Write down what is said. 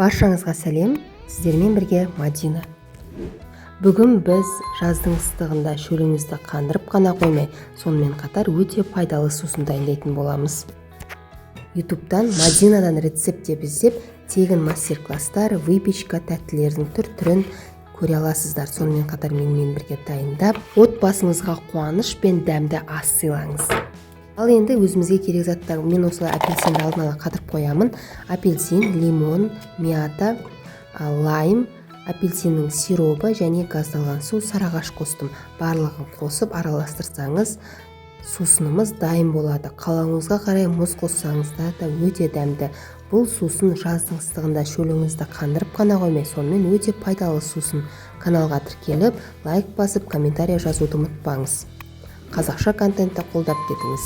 Баршаңызға сәлем, сіздермен бірге Мадина. Бүгін біз жаздың ыстығында шөліңізді қандырып қана қоймай, сонымен қатар өте пайдалы сусын дайындайтын боламыз. YouTube'дан Мадинадан рецепт деп іздеп, тегін мастер-класстар, выпечка, тәттілердің түр-түрін көре аласыздар. Сонымен қатар менімен бірге дайындап, отбасыңызға қуаныш пен дәмді ас сыйлаңыз. Ал енді өзімізге керек заттар. Мен осылай апельсинді алдын ала қатырып қоямын. Апельсин, лимон, мята, лайм, апельсиннің сиробы және газдалған су, сарыағаш қостым. Барлығын қосып араластырсаңыз, сусынымыз дайын болады. Қалауыңызға қарай мұз қоссаңыз да өте дәмді. Бұл сусын жаздың ыстығында шөліңізді қандырып қана қоймай, сонымен өте пайдалы сусын. Каналға тіркеліп, лайк басып, комментария жазуды ұмытпаңыз. Қазақша контентті қолдап кетіңіз.